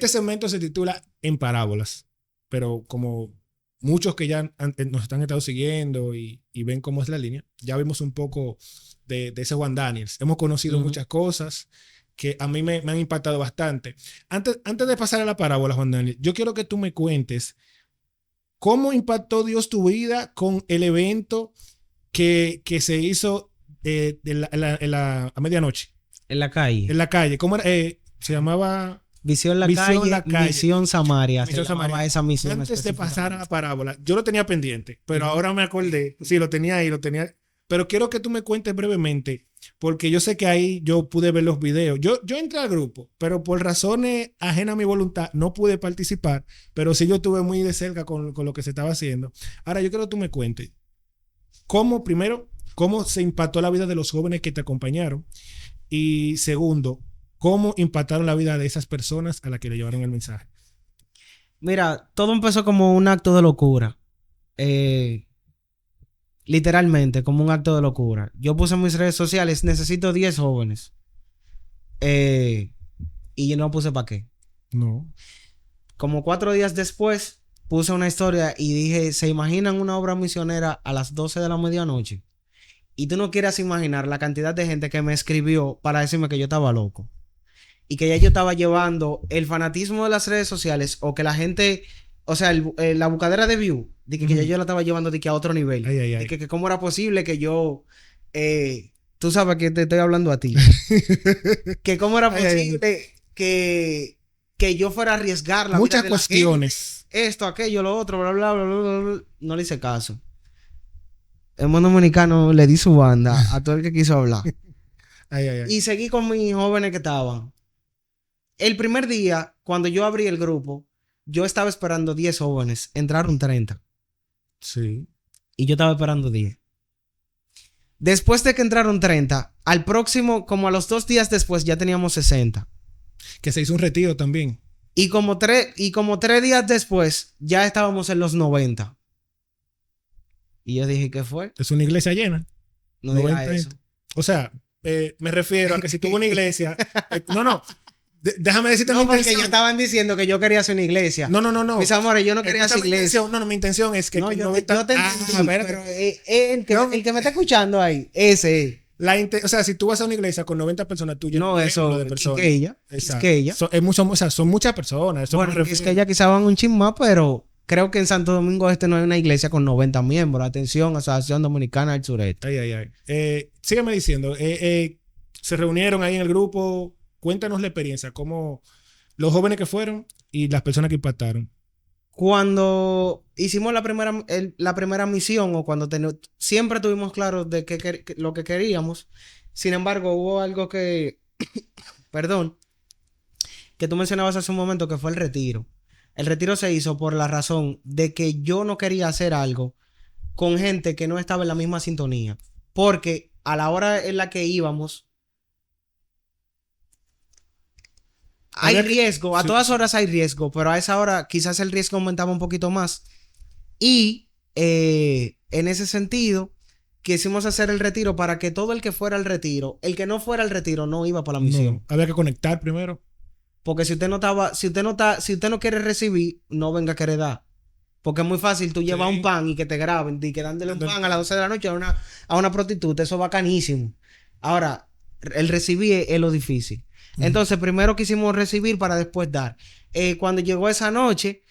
Este segmento se titula En Parábolas, pero como muchos que ya nos están estado siguiendo y ven cómo es la línea, ya vimos un poco de ese Juan Daniels. Hemos conocido muchas cosas que a mí me han impactado bastante. Antes de pasar a la parábola, Juan Daniel, yo quiero que tú me cuentes cómo impactó Dios tu vida con el evento que se hizo a medianoche. En la calle. En la calle. ¿Cómo era? Se llamaba... Visión la calle, Misión Samaria. Misión Samaria. Esa misión. Antes de pasar a la parábola, yo lo tenía pendiente, pero ahora me acordé. Sí, lo tenía ahí, lo tenía. Pero quiero que tú me cuentes brevemente, porque yo sé que ahí yo pude ver los videos. Yo entré al grupo, pero por razones ajenas a mi voluntad no pude participar, pero sí yo estuve muy de cerca con lo que se estaba haciendo. Ahora yo quiero que tú me cuentes cómo se impactó la vida de los jóvenes que te acompañaron y segundo, cómo impactaron la vida de esas personas a las que le llevaron el mensaje. Mira, todo empezó como un acto de locura. Literalmente, como un acto de locura. Yo puse en mis redes sociales, necesito 10 jóvenes. Y yo no puse para qué. No. Como 4 días después, puse una historia y dije, ¿se imaginan una obra misionera a las 12 de la medianoche? Y tú no quieras imaginar la cantidad de gente que me escribió para decirme que yo estaba loco. Y que ya yo estaba llevando el fanatismo de las redes sociales o que la gente, o sea, la bucadera de view, de que ya yo la estaba llevando de que a otro nivel. De que cómo era posible que yo, tú sabes que te estoy hablando a ti. Que cómo era posible que yo fuera a arriesgar la muchas vida de cuestiones. La gente, esto, aquello, lo otro, bla, bla, bla, bla, bla, bla. No le hice caso. El mundo dominicano le di su banda a todo el que quiso hablar. Y seguí con mis jóvenes que estaban. El primer día, cuando yo abrí el grupo, yo estaba esperando 10 jóvenes. Entraron 30. Sí. Y yo estaba esperando 10. Después de que entraron 30, al próximo, como a los 2 días después, ya teníamos 60. Que se hizo un retiro también. Y como 3 días después, ya estábamos en los 90. Y yo dije, ¿qué fue? Es una iglesia llena. No diga eso. O sea, me refiero a que si tuvo una iglesia... no. Déjame decirte mi intención. Porque ya estaban diciendo que yo quería hacer una iglesia. No. Mis amores, yo no quería hacer iglesia. Mi intención es que... No, yo te entendí, pero el que me está escuchando ahí, ese o sea, si tú vas a una iglesia con 90 personas, tú no, eso de personas. Es que ella. Son muchas personas. Bueno, es que ella quizá van un chin más, pero creo que en Santo Domingo Este no hay una iglesia con 90 miembros. Atención, Asociación Dominicana del Sureste. Sígueme diciendo. Se reunieron ahí en el grupo... Cuéntanos la experiencia, cómo los jóvenes que fueron y las personas que impactaron. Cuando hicimos la primera misión o cuando siempre tuvimos claro de lo que queríamos. Sin embargo, hubo algo que, perdón, que tú mencionabas hace un momento que fue el retiro. El retiro se hizo por la razón de que yo no quería hacer algo con gente que no estaba en la misma sintonía. Porque a la hora en la que íbamos, hay riesgo, a todas horas hay riesgo, pero a esa hora quizás el riesgo aumentaba un poquito más. Y en ese sentido, quisimos hacer el retiro para que todo el que fuera al retiro, el que no fuera al retiro no iba para la misión. No, había que conectar primero. Porque si usted no quiere recibir, no venga a querer dar. Porque es muy fácil tú llevas un pan y que te graben y que dándole un pan a las 12 de la noche a una prostituta, eso es bacanísimo. Ahora, el recibir es lo difícil. Entonces, primero quisimos recibir para después dar. Cuando llegó esa noche,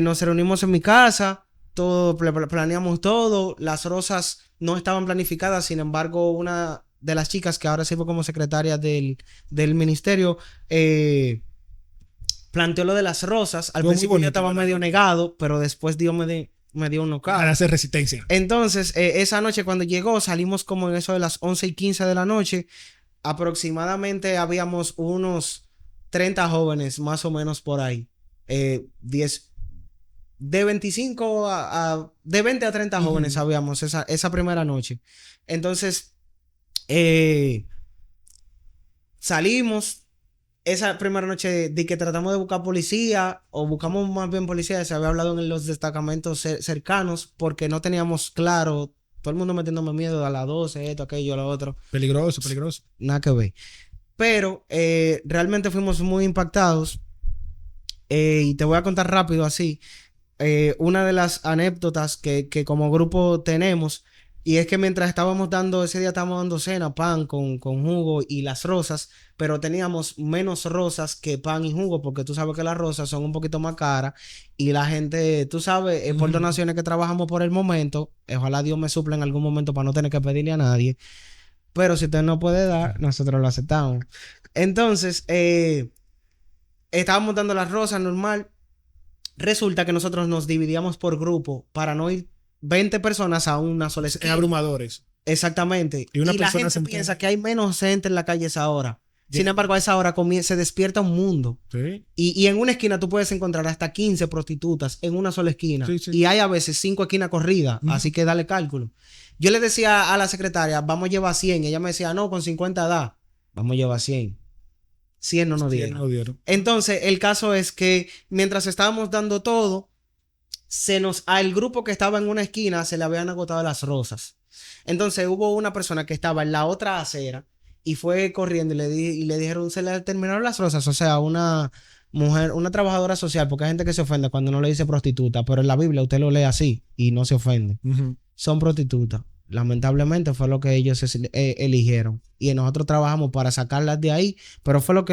nos reunimos en mi casa, planeamos todo. Las rosas no estaban planificadas, sin embargo, una de las chicas que ahora sirve como secretaria del ministerio planteó lo de las rosas. Al principio yo estaba medio negado, pero después Dios me dio un knockout. Para hacer resistencia. Entonces, esa noche cuando llegó, salimos como en eso de las 11:15 de la noche. Aproximadamente habíamos unos 30 jóvenes, más o menos por ahí. 10, de 25 de 20 a 30 jóvenes habíamos esa primera noche. Entonces, salimos esa primera noche de que tratamos de buscar policía, o buscamos más bien policía, se había hablado en los destacamentos cercanos, porque no teníamos claro. Todo el mundo metiéndome miedo a las 12, esto, aquello, lo otro. Peligroso. Nada que ver. Pero realmente fuimos muy impactados Y te voy a contar rápido así. Una de las anécdotas que como grupo tenemos, y es que mientras ese día estábamos dando cena, pan con jugo y las rosas, pero teníamos menos rosas que pan y jugo, porque tú sabes que las rosas son un poquito más caras, y la gente, tú sabes, por donaciones que trabajamos por el momento, ojalá Dios me supla en algún momento para no tener que pedirle a nadie, pero si usted no puede dar, nosotros lo aceptamos. Entonces, estábamos dando las rosas normal. Resulta que nosotros nos dividíamos por grupo para no ir 20 personas a una sola Es esquina. abrumadores. Exactamente. Y una Y la persona gente sentada. piensa que hay menos gente en la calle a esa hora. Sin Ya. embargo, a esa hora se despierta un mundo. Sí. Y en una esquina tú puedes encontrar hasta 15 prostitutas en una sola esquina. Sí, sí. Y hay a veces 5 esquinas corridas. Así que dale cálculo. Yo le decía a la secretaria, vamos a llevar 100. Y ella me decía, no, con 50 da. Vamos a llevar 100. 100 no nos Sí, dieron. no dieron. Entonces, el caso es que mientras estábamos dando todo, al grupo que estaba en una esquina se le habían agotado las rosas. Entonces hubo una persona que estaba en la otra acera y fue corriendo y le dijeron, se le terminaron las rosas. O sea, una mujer, una trabajadora social, porque hay gente que se ofende cuando no le dice prostituta, pero en la Biblia usted lo lee así y no se ofende. Son prostitutas. Lamentablemente fue lo que ellos eligieron. Y nosotros trabajamos para sacarlas de ahí, pero fue lo que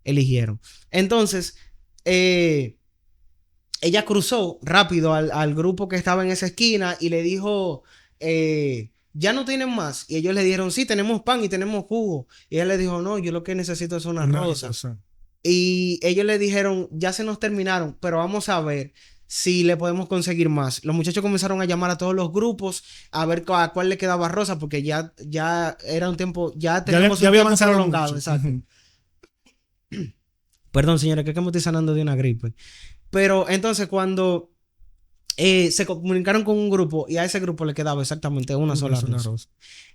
eligieron. Entonces, ella cruzó rápido al grupo que estaba en esa esquina y le dijo, ya no tienen más. Y ellos le dijeron, sí, tenemos pan y tenemos jugo. Y ella le dijo, no, yo lo que necesito es una rosa. Y ellos le dijeron, ya se nos terminaron, pero vamos a ver si le podemos conseguir más. Los muchachos comenzaron a llamar a todos los grupos a ver a cuál le quedaba rosa, porque ya era un tiempo, ya teníamos ya un había tiempo avanzado prolongado. mucho. Exacto. Perdón, señores, que me estoy sanando de una gripe. Pero entonces cuando se comunicaron con un grupo y a ese grupo le quedaba exactamente una sola rosa.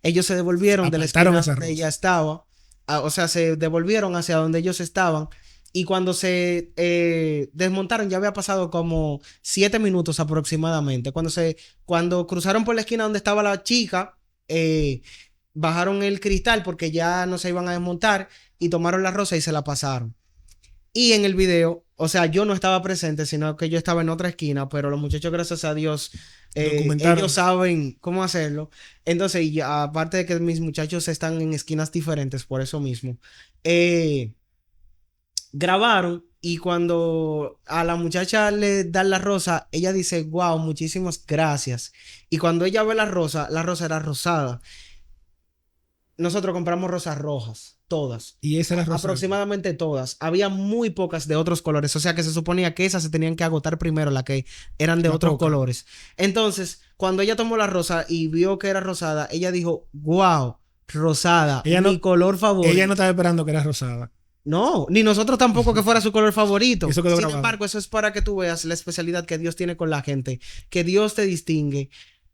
Ellos se devolvieron de la esquina donde ella estaba. O sea, se devolvieron hacia donde ellos estaban. Y cuando se desmontaron, ya había pasado como 7 minutos aproximadamente. Cuando cruzaron por la esquina donde estaba la chica, bajaron el cristal porque ya no se iban a desmontar y tomaron la rosa y se la pasaron. Y en el video, o sea, yo no estaba presente, sino que yo estaba en otra esquina, pero los muchachos, gracias a Dios, ellos saben cómo hacerlo. Entonces, y aparte de que mis muchachos están en esquinas diferentes, por eso mismo, grabaron y cuando a la muchacha le dan la rosa, ella dice, wow, muchísimas gracias. Y cuando ella ve la rosa era rosada. Nosotros compramos rosas rojas. Todas. Y esa era rosada. Aproximadamente todas. Había muy pocas de otros colores. O sea que se suponía que esas se tenían que agotar primero, las que eran de otros colores. Entonces, cuando ella tomó la rosa y vio que era rosada, ella dijo, wow, rosada, mi color favorito. Ella no estaba esperando que era rosada. No, ni nosotros tampoco que fuera su color favorito. Sin embargo, eso es para que tú veas la especialidad que Dios tiene con la gente. Que Dios te distingue.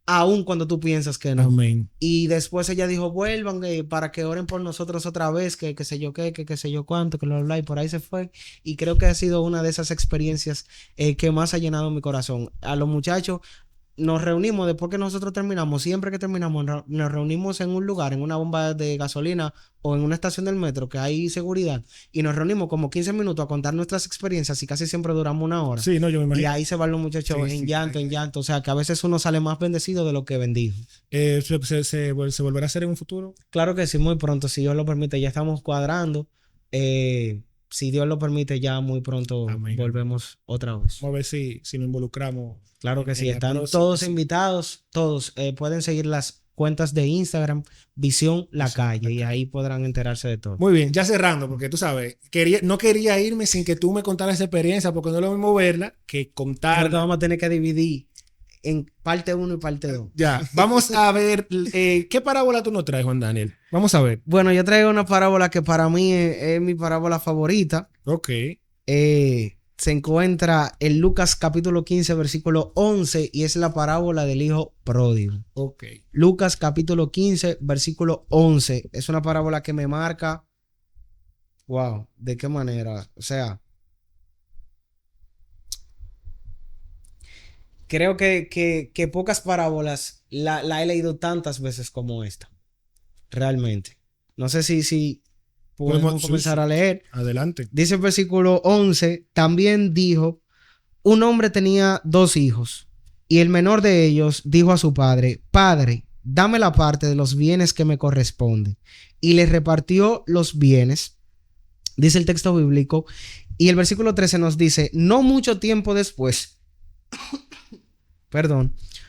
Aún cuando tú piensas que no. Amén. Y después ella dijo, vuelvan para que oren por nosotros otra vez, que sé yo qué, que sé yo cuánto, que lo habla y por ahí se fue. Y creo que ha sido una de esas experiencias que más ha llenado mi corazón. A los muchachos nos reunimos después que nosotros terminamos. Siempre que terminamos nos reunimos en un lugar, en una bomba de gasolina o en una estación del metro que hay seguridad. Y nos reunimos como 15 minutos a contar nuestras experiencias y casi siempre duramos una hora. Sí, no, yo me imagino. Y ahí se van los muchachos en llanto. O sea, que a veces uno sale más bendecido de lo que bendijo. ¿Se volverá a hacer en un futuro? Claro que sí, muy pronto, si Dios lo permite. Ya estamos cuadrando. Si Dios lo permite, ya muy pronto volvemos otra vez. Vamos a ver si nos involucramos. Claro que sí, están todos invitados. Todos pueden seguir las cuentas de Instagram, Visión La Calle, y ahí podrán enterarse de todo. Muy bien, ya cerrando, porque tú sabes, no quería irme sin que tú me contaras esa experiencia, porque no es lo mismo verla que contarla. Creo que vamos a tener que dividir en parte 1 y parte 2. Ya, vamos a ver, ¿qué parábola tú nos traes, Juan Daniel? Vamos a ver. Bueno, yo traigo una parábola que para mí es mi parábola favorita. Ok. Se encuentra en Lucas capítulo 15, versículo 11, y es la parábola del hijo pródigo. Ok. Lucas capítulo 15, versículo 11. Es una parábola que me marca. Wow, ¿de qué manera? O sea, creo que pocas parábolas la he leído tantas veces como esta. Realmente. No sé si podemos comenzar a leer. Adelante. Dice el versículo 11, también dijo, un hombre tenía 2 hijos, y el menor de ellos dijo a su padre, Padre, dame la parte de los bienes que me corresponde. Y le repartió los bienes, dice el texto bíblico, y el versículo 13 nos dice, no mucho tiempo después,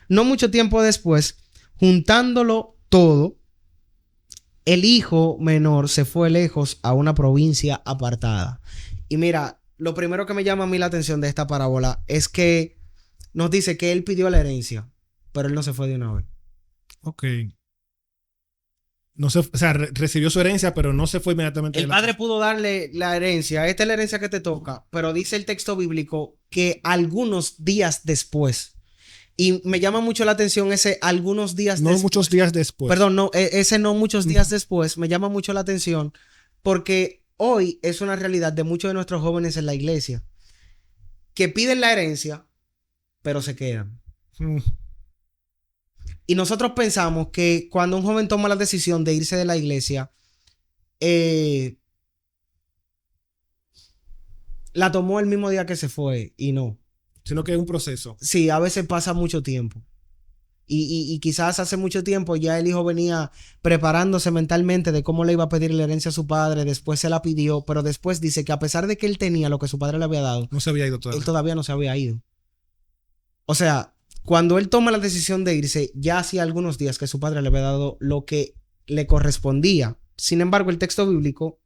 no mucho tiempo después, juntándolo todo, el hijo menor se fue lejos a una provincia apartada. Y mira, lo primero que me llama a mí la atención de esta parábola es que nos dice que él pidió la herencia, pero él no se fue de una vez. Ok. No se, o sea, recibió su herencia, pero no se fue inmediatamente. El padre pudo darle la herencia. Esta es la herencia que te toca. Pero dice el texto bíblico que algunos días después. Y me llama mucho la atención ese algunos días después. No muchos días después. Perdón, no, ese no muchos días después. Me llama mucho la atención porque hoy es una realidad de muchos de nuestros jóvenes en la iglesia que piden la herencia, pero se quedan. Y nosotros pensamos que cuando un joven toma la decisión de irse de la iglesia, la tomó el mismo día que se fue y no. Sino que es un proceso. Sí, a veces pasa mucho tiempo. Y quizás hace mucho tiempo ya el hijo venía preparándose mentalmente de cómo le iba a pedir la herencia a su padre, después se la pidió, pero después dice que a pesar de que él tenía lo que su padre le había dado, no se había ido todavía. Él todavía no se había ido. O sea, cuando él toma la decisión de irse, ya hacía algunos días que su padre le había dado lo que le correspondía. Sin embargo, el texto bíblico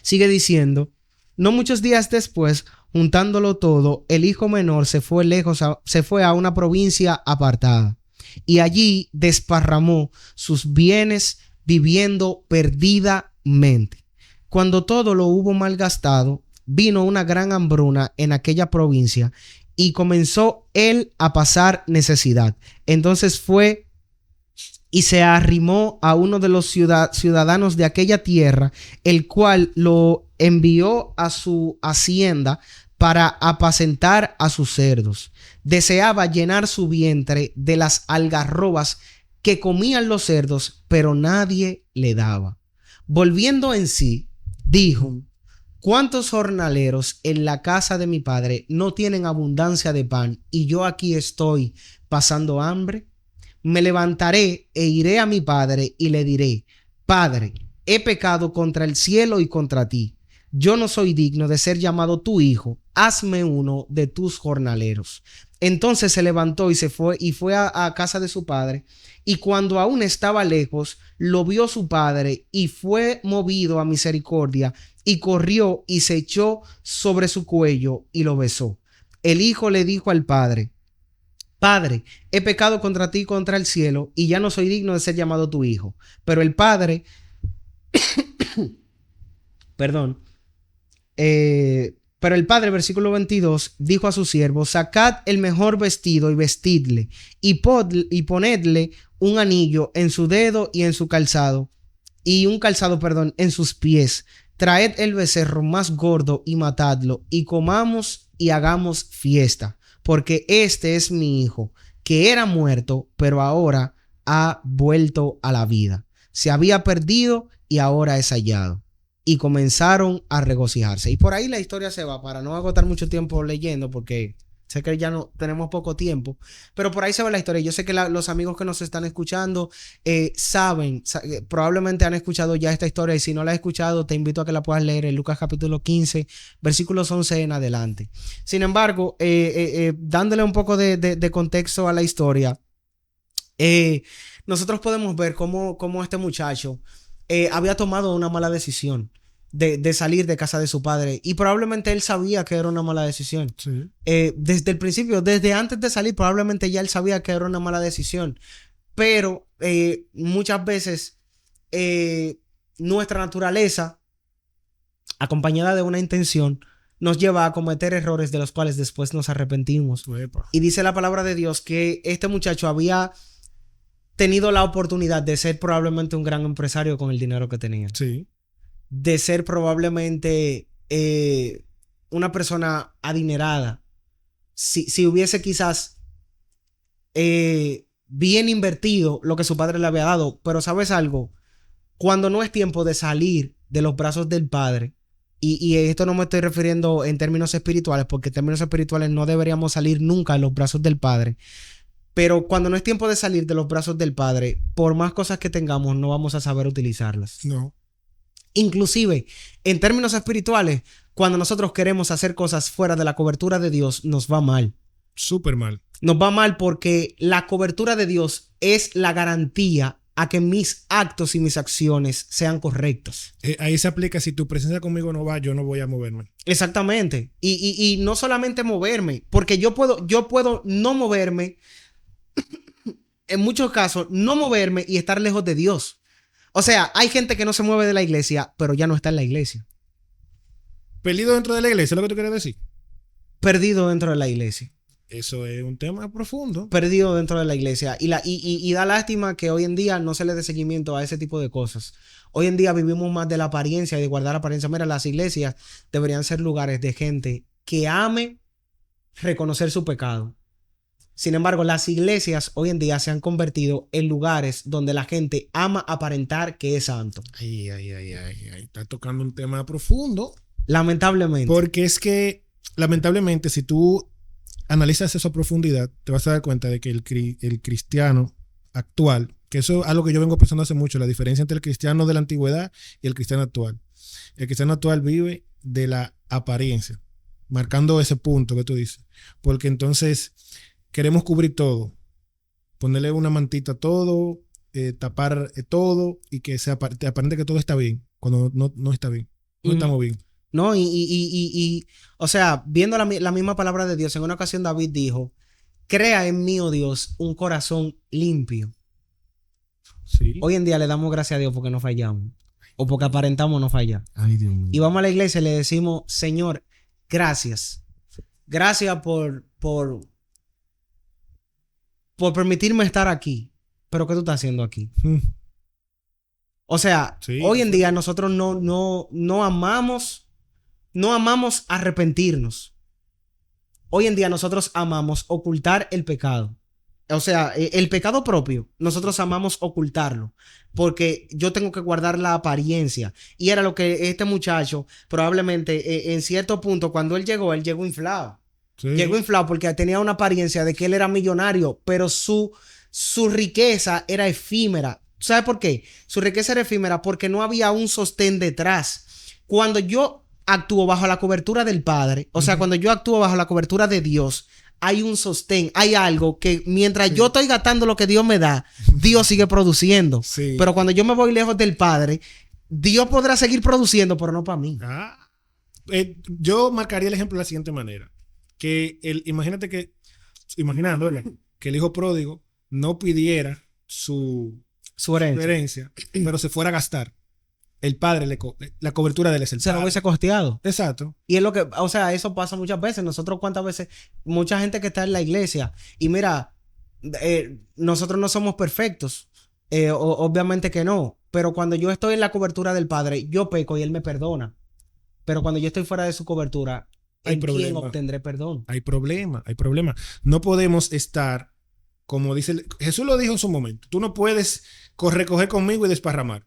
sigue diciendo, no muchos días después, juntándolo todo, el hijo menor se fue lejos, se fue a una provincia apartada y allí desparramó sus bienes viviendo perdidamente. Cuando todo lo hubo malgastado, vino una gran hambruna en aquella provincia y comenzó él a pasar necesidad. Entonces fue y se arrimó a uno de los ciudadanos de aquella tierra, el cual lo envió a su hacienda para apacentar a sus cerdos. Deseaba llenar su vientre de las algarrobas que comían los cerdos, pero nadie le daba. Volviendo en sí, dijo, ¿cuántos jornaleros en la casa de mi padre no tienen abundancia de pan y yo aquí estoy pasando hambre? Me levantaré e iré a mi padre y le diré, Padre, he pecado contra el cielo y contra ti. Yo no soy digno de ser llamado tu hijo. Hazme uno de tus jornaleros. Entonces se levantó y se fue a casa de su padre. Y cuando aún estaba lejos, lo vio su padre y fue movido a misericordia y corrió y se echó sobre su cuello y lo besó. El hijo le dijo al padre, Padre, he pecado contra ti y contra el cielo y ya no soy digno de ser llamado tu hijo. Pero el padre, versículo 22, dijo a sus siervos, sacad el mejor vestido y vestidle y ponedle un anillo en su dedo y en su calzado y un calzado, en sus pies. Traed el becerro más gordo y matadlo y comamos y hagamos fiesta, porque este es mi hijo, que era muerto, pero ahora ha vuelto a la vida. Se había perdido y ahora es hallado. Y comenzaron a regocijarse. Y por ahí la historia se va, para no agotar mucho tiempo leyendo, porque sé que ya no tenemos poco tiempo, pero por ahí se va la historia. Yo sé que los amigos que nos están escuchando saben, probablemente han escuchado ya esta historia, y si no la has escuchado, te invito a que la puedas leer en Lucas capítulo 15, versículos 11 en adelante. Sin embargo, dándole un poco de contexto a la historia, nosotros podemos ver cómo este muchacho había tomado una mala decisión de salir de casa de su padre, y probablemente él sabía que era una mala decisión. Sí. Desde el principio, desde antes de salir, probablemente ya él sabía que era una mala decisión, pero muchas veces nuestra naturaleza, acompañada de una intención, nos lleva a cometer errores de los cuales después nos arrepentimos. Uepa. Y dice la palabra de Dios que este muchacho había tenido la oportunidad de ser probablemente un gran empresario con el dinero que tenía. Sí. De ser probablemente una persona adinerada. Si hubiese quizás bien invertido lo que su padre le había dado. Pero ¿sabes algo? cuando no es tiempo de salir de los brazos del Padre, y esto no me estoy refiriendo en términos espirituales, porque en términos espirituales no deberíamos salir nunca de los brazos del Padre, pero cuando no es tiempo de salir de los brazos del Padre, por más cosas que tengamos, no vamos a saber utilizarlas. No. Inclusive, en términos espirituales, cuando nosotros queremos hacer cosas fuera de la cobertura de Dios, nos va mal. Súper mal. Nos va mal porque la cobertura de Dios es la garantía a que mis actos y mis acciones sean correctos. Ahí se aplica, si tu presencia conmigo no va, yo no voy a moverme. Exactamente. Y no solamente moverme, porque yo puedo no moverme, en muchos casos, no moverme y estar lejos de Dios. O sea, hay gente que no se mueve de la iglesia, pero ya no está en la iglesia. Perdido dentro de la iglesia, ¿es lo que tú quieres decir? Perdido dentro de la iglesia. Eso es un tema profundo. Perdido dentro de la iglesia. Y da lástima que hoy en día no se le dé seguimiento a ese tipo de cosas. Hoy en día vivimos más de la apariencia y de guardar apariencia. Mira, las iglesias deberían ser lugares de gente que ame reconocer su pecado. Sin embargo, las iglesias hoy en día se han convertido en lugares donde la gente ama aparentar que es santo. Ay. Está tocando un tema profundo. Lamentablemente. Porque es que, lamentablemente, si tú analizas eso a profundidad, te vas a dar cuenta de que el cristiano actual, que eso es algo que yo vengo pensando hace mucho, la diferencia entre el cristiano de la antigüedad y el cristiano actual. El cristiano actual vive de la apariencia, marcando ese punto que tú dices. Porque entonces queremos cubrir todo, ponerle una mantita a todo, tapar todo y que se aparente que todo está bien, cuando no está bien. No estamos bien. No, o sea, viendo la misma palabra de Dios, en una ocasión David dijo, crea en mí, oh Dios, un corazón limpio. Sí. Hoy en día le damos gracias a Dios porque no fallamos. O porque aparentamos no fallar. Ay, Dios mío. Y vamos a la iglesia y le decimos, Señor, gracias. Gracias por permitirme estar aquí. Pero ¿qué tú estás haciendo aquí? O sea, sí, hoy en día nosotros no amamos arrepentirnos. Hoy en día nosotros amamos ocultar el pecado. O sea, el pecado propio, nosotros amamos ocultarlo. Porque yo tengo que guardar la apariencia. Y era lo que este muchacho, probablemente, en cierto punto, cuando él llegó inflado. Sí. Llegó inflado porque tenía una apariencia de que él era millonario, pero su riqueza era efímera. ¿Sabes por qué? Su riqueza era efímera porque no había un sostén detrás. Cuando yo actúo bajo la cobertura del Padre, o sea, cuando yo actúo bajo la cobertura de Dios, hay un sostén, hay algo que mientras yo estoy gastando lo que Dios me da, Dios sigue produciendo. Sí. Pero cuando yo me voy lejos del Padre, Dios podrá seguir produciendo, pero no para mí. Yo marcaría el ejemplo de la siguiente manera. Que imaginando que el hijo pródigo no pidiera su herencia, pero se fuera a gastar. El padre, la cobertura de él es el padre. Se lo hubiese costeado. Exacto. Y es lo que, o sea, eso pasa muchas veces. Nosotros, ¿cuántas veces? Mucha gente que está en la iglesia. Y mira, nosotros no somos perfectos. Obviamente que no. Pero cuando yo estoy en la cobertura del Padre, yo peco y Él me perdona. Pero cuando yo estoy fuera de su cobertura, ¿en quién obtendré perdón? Hay problema. No podemos estar, como dice, Jesús lo dijo en su momento. Tú no puedes recoger conmigo y desparramar.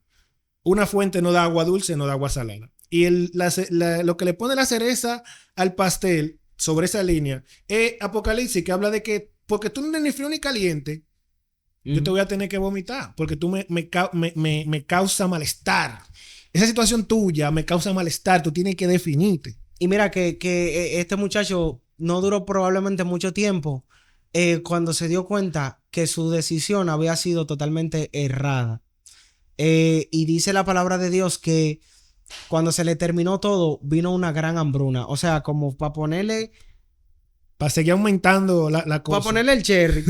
Una fuente no da agua dulce, no da agua salada. Y lo que le pone la cereza al pastel sobre esa línea es Apocalipsis, que habla de que porque tú no eres ni frío ni caliente, yo te voy a tener que vomitar, porque tú me causa malestar. Esa situación tuya me causa malestar, tú tienes que definirte. Y mira que este muchacho no duró probablemente mucho tiempo cuando se dio cuenta que su decisión había sido totalmente errada. Y dice la palabra de Dios que cuando se le terminó todo, vino una gran hambruna. O sea, como para ponerle... Para seguir aumentando la cosa. Para ponerle el cherry,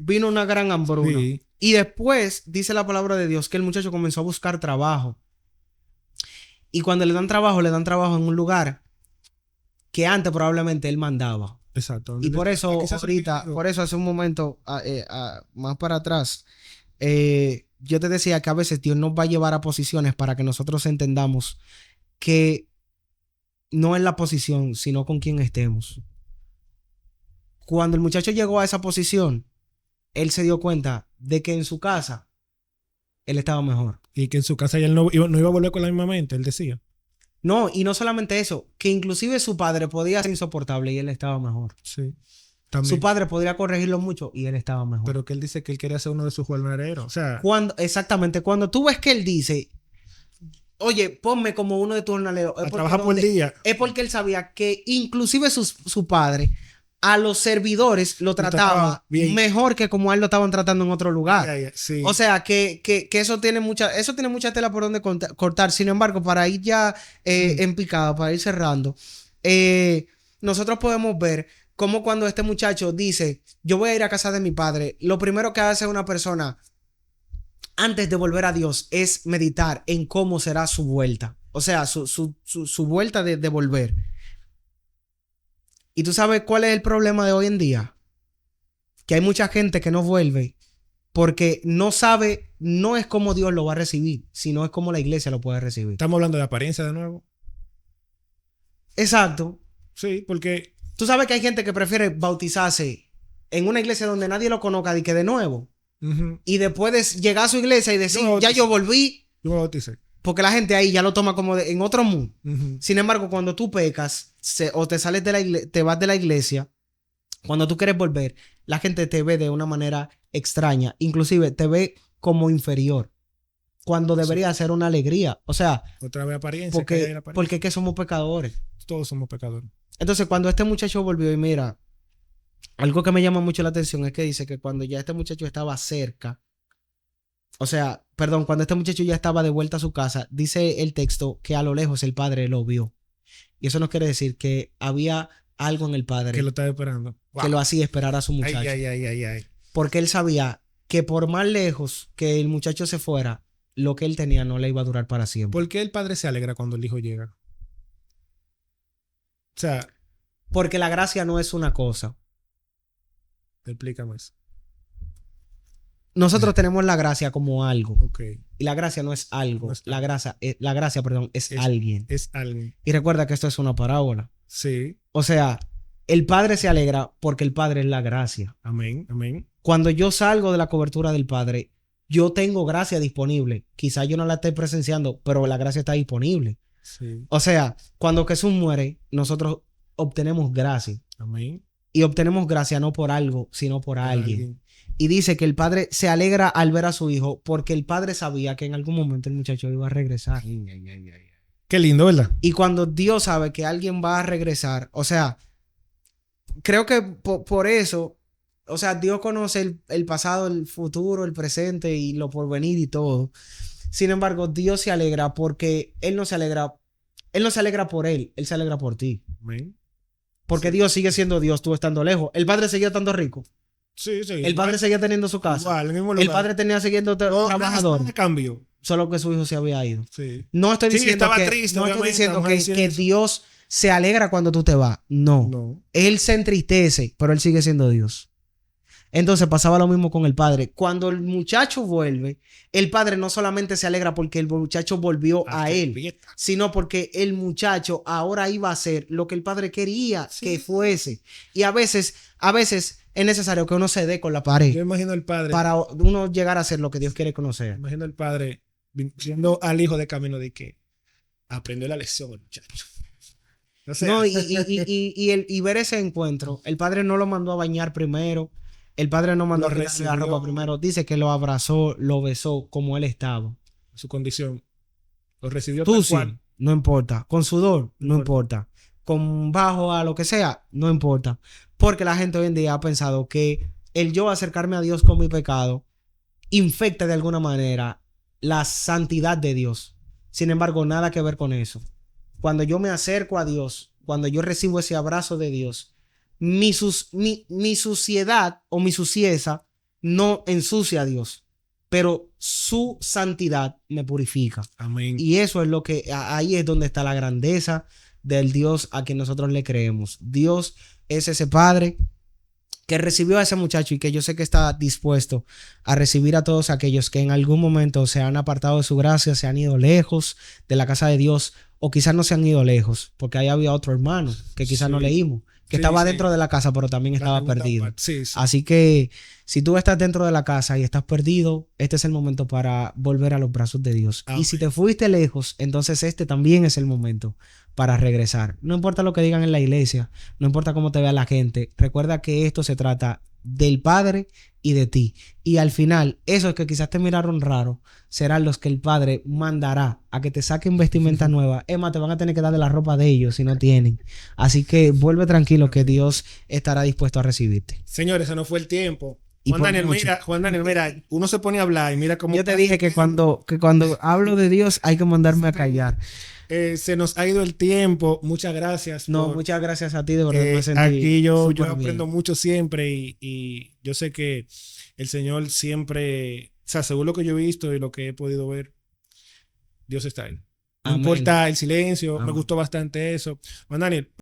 vino una gran hambruna. Sí. Y después dice la palabra de Dios que el muchacho comenzó a buscar trabajo. Y cuando le dan trabajo en un lugar que antes probablemente él mandaba. Exacto. Y por eso ahorita, por eso hace un momento más para atrás, yo te decía que a veces Dios nos va a llevar a posiciones para que nosotros entendamos que no es la posición, sino con quién estemos. Cuando el muchacho llegó a esa posición, él se dio cuenta de que en su casa él estaba mejor. Y que en su casa ya él no iba a volver con la misma mente, él decía. No, y no solamente eso, que inclusive su padre podía ser insoportable y él estaba mejor. Sí. También. Su padre podría corregirlo mucho y él estaba mejor. Pero que él dice que él quería ser uno de sus jornaleros. O sea, Exactamente, cuando tú ves que él dice, oye, ponme como uno de tus jornaleros. a trabajar por día. Es porque él sabía que inclusive su padre a los servidores lo trataba bien. mejor que como a él lo estaban tratando en otro lugar. Sí. O sea, que eso tiene mucha tela por donde cortar. Sin embargo, para ir ya en picada, para ir cerrando, nosotros podemos ver cómo cuando este muchacho dice, yo voy a ir a casa de mi padre, lo primero que hace una persona antes de volver a Dios es meditar en cómo será su vuelta. O sea, su vuelta de volver. ¿Y tú sabes cuál es el problema de hoy en día? Que hay mucha gente que no vuelve porque no sabe, no es cómo Dios lo va a recibir, sino es cómo la iglesia lo puede recibir. Estamos hablando de apariencia de nuevo. Exacto. Sí, porque... Tú sabes que hay gente que prefiere bautizarse en una iglesia donde nadie lo conozca y que de nuevo. Y después de llegar a su iglesia y decir, ya yo volví. Yo me bauticé. Porque la gente ahí ya lo toma como en otro mundo. Sin embargo, cuando tú pecas o te sales de la iglesia, te vas de la iglesia, cuando tú quieres volver, la gente te ve de una manera extraña. Inclusive te ve como inferior. Cuando debería ser una alegría. O sea, otra vez apariencia. Porque es que somos pecadores. Todos somos pecadores. Entonces, cuando este muchacho volvió y mira, algo que me llama mucho la atención es que dice que cuando ya este muchacho estaba cerca, o sea, perdón, cuando este muchacho ya estaba de vuelta a su casa, dice el texto que a lo lejos el padre lo vio. Y eso no quiere decir que había algo en el padre que lo estaba esperando. Que lo hacía esperar a su muchacho. Ay. Porque él sabía que por más lejos que el muchacho se fuera, lo que él tenía no le iba a durar para siempre. ¿Por qué el padre se alegra cuando el hijo llega? O sea... Porque la gracia no es una cosa. Explícame eso. Nosotros tenemos la gracia como algo. Okay. Y la gracia no es algo. La gracia, es alguien. Es alguien. Y recuerda que esto es una parábola. Sí. O sea, el Padre se alegra porque el Padre es la gracia. Amén. Cuando yo salgo de la cobertura del Padre, yo tengo gracia disponible. Quizá yo no la esté presenciando, pero la gracia está disponible. Sí. O sea, cuando Jesús muere, nosotros obtenemos gracia. Amén. Y obtenemos gracia no por algo, sino por alguien. Y dice que el padre se alegra al ver a su hijo porque el padre sabía que en algún momento el muchacho iba a regresar. Qué lindo, ¿verdad? Y cuando Dios sabe que alguien va a regresar, o sea, creo que por eso, o sea, Dios conoce el pasado, el futuro, el presente y lo porvenir y todo. Sin embargo, Dios se alegra porque Él no se alegra por Él se alegra por ti. Amén. Porque Dios sigue siendo Dios, tú estando lejos. El padre seguía estando rico. Sí. El padre seguía teniendo su casa. Igual, en el mismo lugar. El padre tenía siguiendo trabajador. Cambio. Solo que su hijo se había ido. Sí. No estoy diciendo estaba triste, no estoy diciendo que eso. Dios se alegra cuando tú te vas. No. Él se entristece, pero él sigue siendo Dios. Entonces pasaba lo mismo con el padre. Cuando el muchacho vuelve, el padre no solamente se alegra porque el muchacho volvió a él, sino porque el muchacho ahora iba a hacer lo que el padre quería que fuese. Y a veces es necesario que uno se dé con la pared. Yo imagino al padre. Para uno llegar a hacer lo que Dios quiere conocer. Imagino al padre diciendo al hijo de camino de que aprendió la lección el muchacho. O sea. No, y ver ese encuentro. El padre no lo mandó a bañar primero. El padre no mandó a quitarle la ropa primero. Dice que lo abrazó, lo besó como él estaba. Su condición. Lo recibió tú tal sí, cual. No importa. Con sudor, no importa. Con bajo a lo que sea, no importa. Porque la gente hoy en día ha pensado que el yo acercarme a Dios con mi pecado infecta de alguna manera la santidad de Dios. Sin embargo, nada que ver con eso. Cuando yo me acerco a Dios, cuando yo recibo ese abrazo de Dios, mi suciedad o mi sucieza no ensucia a Dios, pero su santidad me purifica. Amén. Y eso es lo que, ahí es donde está la grandeza del Dios a quien nosotros le creemos. Dios es ese Padre que recibió a ese muchacho y que yo sé que está dispuesto a recibir a todos aquellos que en algún momento se han apartado de su gracia, se han ido lejos de la casa de Dios, o quizás no se han ido lejos, porque ahí había otro hermano que quizás no leímos, que Sí, estaba sí. dentro de la casa, pero también La estaba segunda perdido. parte. Sí, sí. Así que si tú estás dentro de la casa y estás perdido, este es el momento para volver a los brazos de Dios. Y si te fuiste lejos, entonces este también es el momento para regresar. No importa lo que digan en la iglesia, no importa cómo te vea la gente, recuerda que esto se trata del Padre y de ti. Y al final, esos que quizás te miraron raro, serán los que el Padre mandará a que te saquen vestimenta nueva. Es más, te van a tener que dar de la ropa de ellos si no tienen. Así que vuelve tranquilo que Dios estará dispuesto a recibirte. Señores, se nos fue el tiempo. Y por mucho. Juan Daniel, mira, uno se pone a hablar y mira cómo Yo te dije que cuando hablo de Dios hay que mandarme a callar. se nos ha ido el tiempo. Muchas gracias. No, muchas gracias a ti, de verdad me sentí Aquí yo súper aprendo bien. mucho siempre y yo sé que el Señor siempre, o sea, según lo que yo he visto y lo que he podido ver, Dios está ahí. No Amén. importa el silencio, me Amén. gustó bastante eso. Juan Daniel,